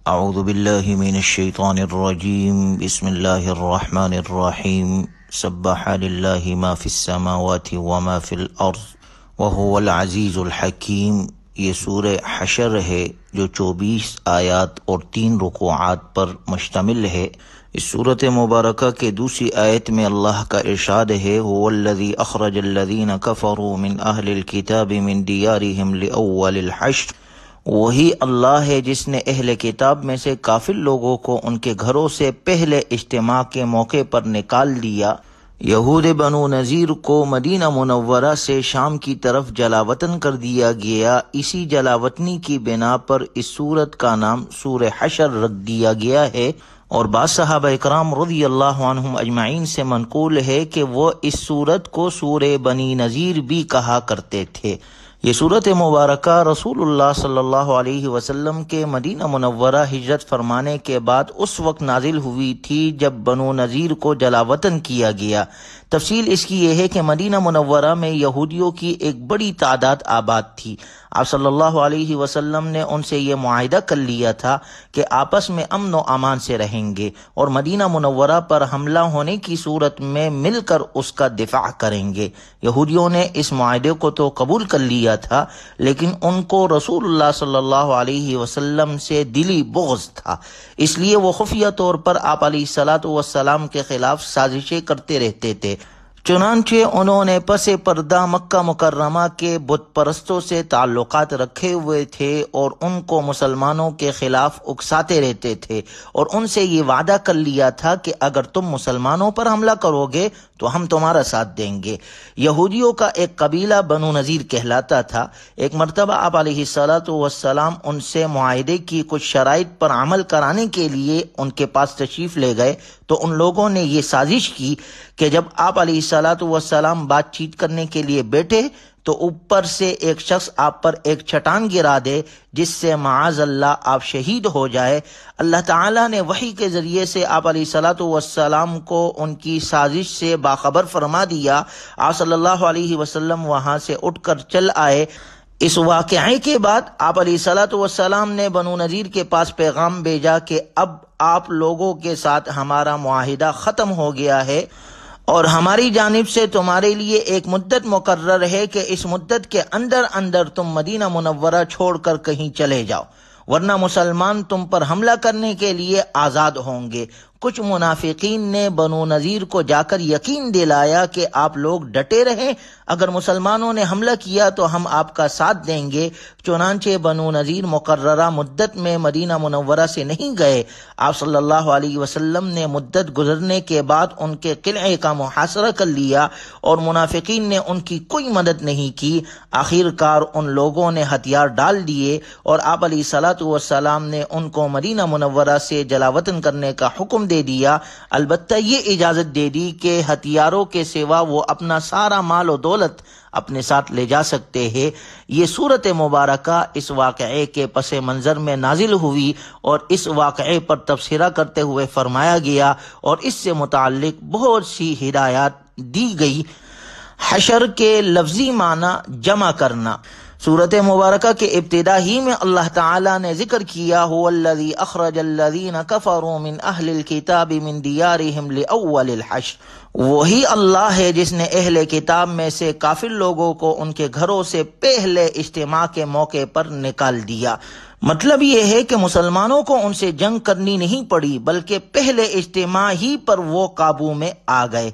اعوذ باللہ من الشیطان الرجیم بسم اللہ الرحمن الرحیم سبح للہ ما فی السماوات وما فی الارض وهو العزیز الحکیم۔ یہ سورہ حشر ہے جو 24 آیات اور 3 رکوعات پر مشتمل ہے۔ اس سورت مبارکہ کے دوسری آیت میں اللہ کا ارشاد ہے هو الذی اخرج الذین کفروا من اہل الکتاب من دیارہم لأول الحشر۔ وہی اللہ ہے جس نے اہل کتاب میں سے کافر لوگوں کو ان کے گھروں سے پہلے اجتماع کے موقع پر نکال دیا۔ یہود بنو نذیر کو مدینہ منورہ سے شام کی طرف جلاوطن کر دیا گیا۔ اسی جلاوطنی کی بنا پر اس سورت کا نام سورہ حشر رکھ دیا گیا ہے، اور بعض صحابہ اکرام رضی اللہ عنہم اجمعین سے منقول ہے کہ وہ اس سورت کو سورہ بنی نذیر بھی کہا کرتے تھے۔ یہ سورت مبارکہ رسول اللہ صلی اللہ علیہ وسلم کے مدینہ منورہ ہجرت فرمانے کے بعد اس وقت نازل ہوئی تھی جب بنو نذیر کو جلاوطن کیا گیا۔ تفصیل اس کی یہ ہے کہ مدینہ منورہ میں یہودیوں کی ایک بڑی تعداد آباد تھی۔ آپ صلی اللہ علیہ وسلم نے ان سے یہ معاہدہ کر لیا تھا کہ آپس میں امن و امان سے رہیں گے اور مدینہ منورہ پر حملہ ہونے کی صورت میں مل کر اس کا دفاع کریں گے۔ یہودیوں نے اس معاہدے کو تو قبول کر لیا تھا، لیکن ان کو رسول اللہ صلی اللہ علیہ وسلم سے دلی بغض تھا، اس لیے وہ خفیہ طور پر آپ علیہ الصلاۃ والسلام کے خلاف سازشیں کرتے رہتے تھے۔ چنانچہ انہوں نے پس پردہ مکہ مکرمہ کے بت پرستوں سے تعلقات رکھے ہوئے تھے اور ان کو مسلمانوں کے خلاف اکساتے رہتے تھے، اور ان سے یہ وعدہ کر لیا تھا کہ اگر تم مسلمانوں پر حملہ کرو گے تو ہم تمہارا ساتھ دیں گے۔ یہودیوں کا ایک قبیلہ بنو نذیر کہلاتا تھا۔ ایک مرتبہ آپ علیہ الصلاۃ والسلام ان سے معاہدے کی کچھ شرائط پر عمل کرانے کے لیے ان کے پاس تشریف لے گئے تو ان لوگوں نے یہ سازش کی کہ جب آپ علیہ الصلاۃ والسلام بات چیت کرنے کے لیے بیٹھے تو اوپر سے ایک شخص آپ پر ایک چٹان گرا دے جس سے معاذ اللہ آپ شہید ہو جائے۔ اللہ تعالیٰ نے وحی کے ذریعے سے آپ علیہ الصلاۃ والسلام کو ان کی سازش سے باخبر فرما دیا۔ آپ صلی اللہ علیہ وسلم وہاں سے اٹھ کر چل آئے۔ اس واقعے کے بعد آپ علیہ الصلاۃ والسلام نے بنو نذیر کے پاس پیغام بھیجا کہ اب آپ لوگوں کے ساتھ ہمارا معاہدہ ختم ہو گیا ہے اور ہماری جانب سے تمہارے لیے ایک مدت مقرر ہے کہ اس مدت کے اندر تم مدینہ منورہ چھوڑ کر کہیں چلے جاؤ، ورنہ مسلمان تم پر حملہ کرنے کے لیے آزاد ہوں گے۔ کچھ منافقین نے بنو نذیر کو جا کر یقین دلایا کہ آپ لوگ ڈٹے رہیں، اگر مسلمانوں نے حملہ کیا تو ہم آپ کا ساتھ دیں گے۔ چنانچہ بنو نذیر مقررہ مدت میں مدینہ منورہ سے نہیں گئے۔ آپ صلی اللہ علیہ وسلم نے مدت گزرنے کے بعد ان کے قلعے کا محاصرہ کر لیا اور منافقین نے ان کی کوئی مدد نہیں کی۔ آخر کار ان لوگوں نے ہتھیار ڈال دیے اور آپ علیہ الصلاۃ والسلام نے ان کو مدینہ منورہ سے جلاوطن کرنے کا حکم دے دیا، البتہ یہ اجازت دے دی کہ ہتھیاروں کے سوا وہ اپنا سارا مال و دولت اپنے ساتھ لے جا سکتے ہیں۔ یہ سورت مبارکہ اس واقعے کے پس منظر میں نازل ہوئی اور اس واقعے پر تبصرہ کرتے ہوئے فرمایا گیا اور اس سے متعلق بہت سی ہدایات دی گئی۔ حشر کے لفظی معنی جمع کرنا۔ سورت مبارکہ کے ابتدا ہی میں اللہ تعالیٰ نے ذکر کیا هو الذی اخرج الذین کفروا من اہل الکتاب من دیارہم لأول الحشر۔ وہی اللہ ہے جس نے اہل کتاب میں سے کافر لوگوں کو ان کے گھروں سے پہلے اجتماع کے موقع پر نکال دیا۔ مطلب یہ ہے کہ مسلمانوں کو ان سے جنگ کرنی نہیں پڑی، بلکہ پہلے اجتماع ہی پر وہ قابو میں آ گئے۔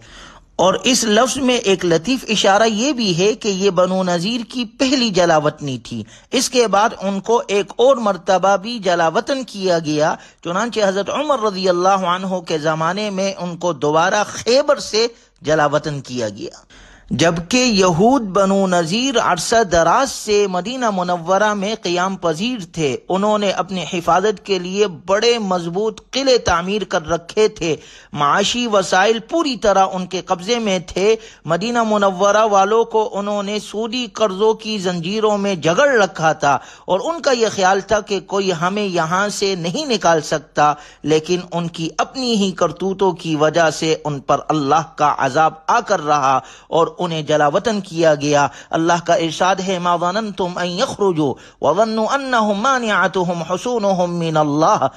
اور اس لفظ میں ایک لطیف اشارہ یہ بھی ہے کہ یہ بنو نذیر کی پہلی جلاوطنی تھی، اس کے بعد ان کو ایک اور مرتبہ بھی جلاوطن کیا گیا۔ چنانچہ حضرت عمر رضی اللہ عنہ کے زمانے میں ان کو دوبارہ خیبر سے جلاوطن کیا گیا، جبکہ یہود بنو نذیر عرصہ دراز سے مدینہ منورہ میں قیام پذیر تھے۔ انہوں نے اپنی حفاظت کے لیے بڑے مضبوط قلعے تعمیر کر رکھے تھے، معاشی وسائل پوری طرح ان کے قبضے میں تھے۔ مدینہ منورہ والوں کو انہوں نے سودی قرضوں کی زنجیروں میں جگڑ رکھا تھا اور ان کا یہ خیال تھا کہ کوئی ہمیں یہاں سے نہیں نکال سکتا، لیکن ان کی اپنی ہی کرتوتوں کی وجہ سے ان پر اللہ کا عذاب آ کر رہا اور انہیں جلا وطن کیا گیا۔ اللہ کا ارشاد ہے ما ظننتم ان یخرجوا وظنوا انہم مانعتہم حصونہم من اللہ،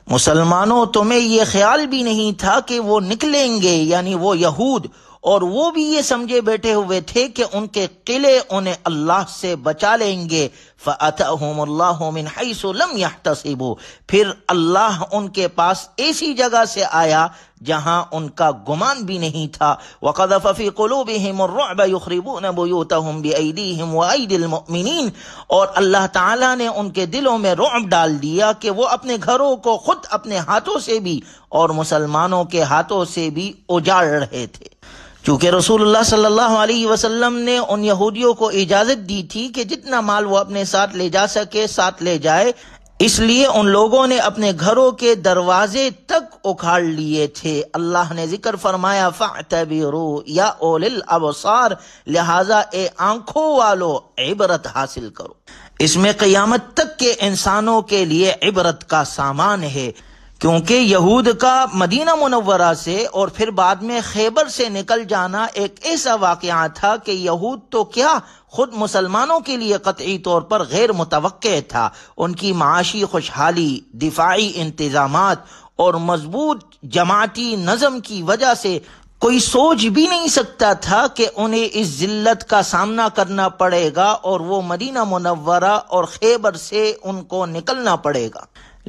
مسلمانوں تمہیں یہ خیال بھی نہیں تھا کہ وہ نکلیں گے، یعنی وہ یہود، اور وہ بھی یہ سمجھے بیٹھے ہوئے تھے کہ ان کے قلعے انہیں اللہ سے بچا لیں گے۔ فَأَتَاهُمُ اللَّهُ مِنْ حَيْثُ لَمْ يَحْتَسِبُوا، پھر اللہ ان کے پاس ایسی جگہ سے آیا جہاں ان کا گمان بھی نہیں تھا۔ وَقَذَفَ فِي قُلُوبِهِمُ الرُّعْبَ يُخْرِبُونَ بُيُوتَهُمْ بِأَيْدِيهِمْ وَأَيْدِي الْمُؤْمِنِينَ، اور اللہ تعالیٰ نے ان کے دلوں میں رعب ڈال دیا کہ وہ اپنے گھروں کو خود اپنے ہاتھوں سے بھی اور مسلمانوں کے ہاتھوں سے بھی اجاڑ رہے تھے۔ چونکہ رسول اللہ صلی اللہ علیہ وسلم نے ان یہودیوں کو اجازت دی تھی کہ جتنا مال وہ اپنے ساتھ لے جا سکے ساتھ لے جائے، اس لیے ان لوگوں نے اپنے گھروں کے دروازے تک اکھاڑ لیے تھے۔ اللہ نے ذکر فرمایا فَاعْتَبِرُوا یا اولِ الْأَبْصَارِ، لہٰذا اے آنکھوں والو عبرت حاصل کرو۔ اس میں قیامت تک کے انسانوں کے لیے عبرت کا سامان ہے، کیونکہ یہود کا مدینہ منورہ سے اور پھر بعد میں خیبر سے نکل جانا ایک ایسا واقعہ تھا کہ یہود تو کیا خود مسلمانوں کے لیے قطعی طور پر غیر متوقع تھا۔ ان کی معاشی خوشحالی، دفاعی انتظامات اور مضبوط جماعتی نظم کی وجہ سے کوئی سوچ بھی نہیں سکتا تھا کہ انہیں اس ذلت کا سامنا کرنا پڑے گا اور وہ مدینہ منورہ اور خیبر سے ان کو نکلنا پڑے گا۔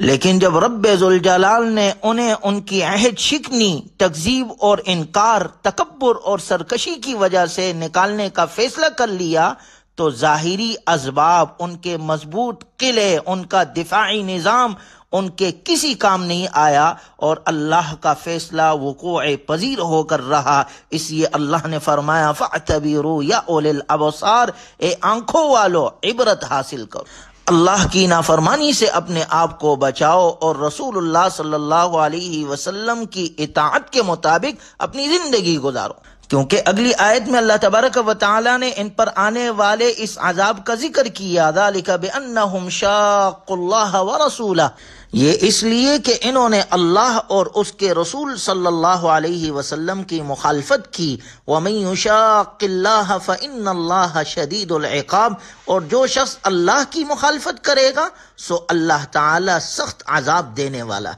لیکن جب رب ذوالجلال نے انہیں ان کی عہد شکنی، تکذیب اور انکار، تکبر اور سرکشی کی وجہ سے نکالنے کا فیصلہ کر لیا تو ظاہری اسباب، ان کے مضبوط قلعے، ان کا دفاعی نظام ان کے کسی کام نہیں آیا اور اللہ کا فیصلہ وقوع پذیر ہو کر رہا۔ اس لیے اللہ نے فرمایا فَاعْتَبِرُوا یا اولِ الْأَبْصَارِ، اے آنکھوں والو عبرت حاصل کرو۔ اللہ کی نافرمانی سے اپنے آپ کو بچاؤ اور رسول اللہ صلی اللہ علیہ وسلم کی اطاعت کے مطابق اپنی زندگی گزارو، کیونکہ اگلی آیت میں اللہ تبارک و تعالی نے ان پر آنے والے اس عذاب کا ذکر کیا، ذالک بأنہم شاقوا اللہ ورسولہ، یہ اس لیے کہ انہوں نے اللہ اور اس کے رسول صلی اللہ علیہ وسلم کی مخالفت کی۔ وَمَن يُشَاقِ اللَّهَ فَإِنَّ اللَّهَ شَدِيدُ الْعِقَابِ، اور جو شخص اللہ کی مخالفت کرے گا سو اللہ تعالی سخت عذاب دینے والا۔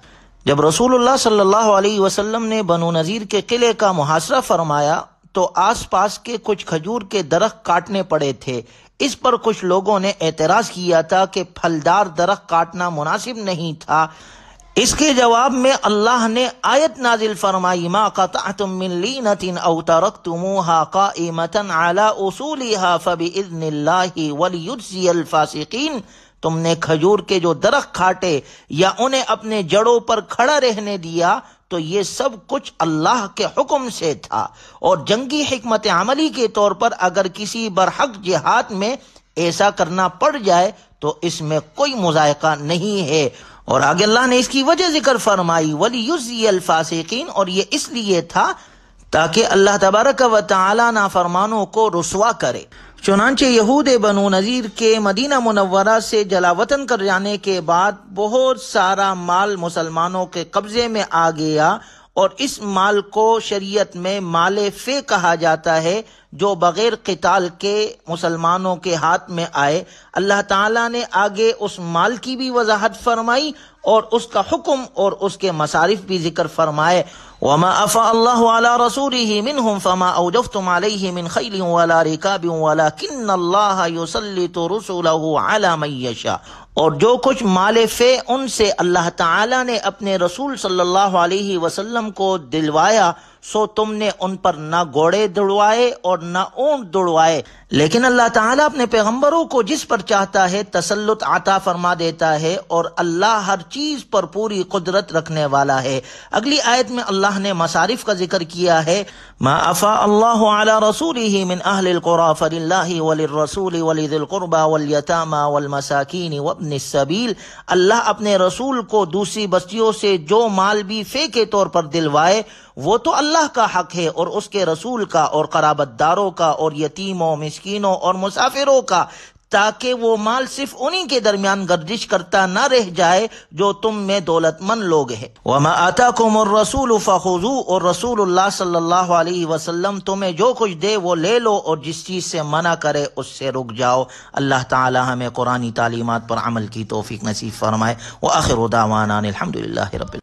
جب رسول اللہ صلی اللہ علیہ وسلم نے بنو نذیر کے قلعے کا محاصرہ فرمایا تو آس پاس کے کچھ کھجور کے درخت کاٹنے پڑے تھے۔ اس پر کچھ لوگوں نے اعتراض کیا تھا کہ پھلدار درخت کاٹنا مناسب نہیں تھا۔ اس کے جواب میں اللہ نے آیت نازل فرمائی ما قطعتم من لینة او ترکتموها قائمة على اصولها فبإذن اللہ ولیجزی الفاسقین، تم نے کھجور کے جو درخت کھاٹے یا انہیں اپنے جڑوں پر کھڑا رہنے دیا تو یہ سب کچھ اللہ کے حکم سے تھا، اور جنگی حکمت عملی کے طور پر اگر کسی برحق جہاد میں ایسا کرنا پڑ جائے تو اس میں کوئی مذائقہ نہیں ہے۔ اور آگے اللہ نے اس کی وجہ ذکر فرمائی وَلِيُجْزِيَ الْفَاسِقِينَ، اور یہ اس لیے تھا تاکہ اللہ تبارک و تعالی نافرمانوں کو رسوا کرے۔ چنانچہ یہود بنو نذیر کے مدینہ منورہ سے جلا وطن کر جانے کے بعد بہت سارا مال مسلمانوں کے قبضے میں آ گیا، اور اس مال کو شریعت میں مال فے کہا جاتا ہے، جو بغیر قتال کے مسلمانوں کے ہاتھ میں آئے۔ اللہ تعالیٰ نے آگے اس مال کی بھی وضاحت فرمائی اور اس کا حکم اور اس کے مصارف بھی ذکر فرمائے۔ وَمَا أَفَاءَ اللَّهُ عَلَى رَسُولِهِ مِنْهُمْ فَمَا أَوْجَفْتُمْ عَلَيْهِ مِنْ خَيْلٍ وَلَا رِكَابٍ وَلَكِنَّ اللَّهَ يُسَلِّطُ رُسُلَهُ عَلَى مَن يَشَاءُ، اور جو کچھ مال فے ان سے اللہ تعالیٰ نے اپنے رسول صلی اللہ علیہ وسلم کو دلوایا سو تم نے ان پر نہ گھوڑے دوڑوائے اور نہ اونٹ دوڑوائے، لیکن اللہ تعالیٰ اپنے پیغمبروں کو جس پر چاہتا ہے تسلط عطا فرما دیتا ہے، اور اللہ ہر چیز پر پوری قدرت رکھنے والا ہے۔ اگلی آیت میں اللہ نے مصارف کا ذکر کیا ہے ما افاء اللہ علی رسولہ من اہل القری فللہ وللرسول ولذی القربى والیتامى والمساکین وابن السبیل، اللہ اپنے رسول کو دوسری بستیوں سے جو مال بھی فے کے طور پر دلوائے وہ تو اللہ کا حق ہے، اور اس کے رسول کا اور قرابت داروں کا اور یتیموں، مسکینوں اور مسافروں کا، تاکہ وہ مال صرف انہی کے درمیان گردش کرتا نہ رہ جائے جو تم میں دولت مند لوگ ہیں۔ وَمَا آتَاكُمُ الرَّسُولُ فَخُذُوهُ، اور رسول اللہ صلی اللہ علیہ وسلم تمہیں جو کچھ دے وہ لے لو، اور جس چیز سے منع کرے اس سے رک جاؤ۔ اللہ تعالی ہمیں قرآنی تعلیمات پر عمل کی توفیق نصیب فرمائے۔ وآخر دعوانا الحمدللہ رب العالمین۔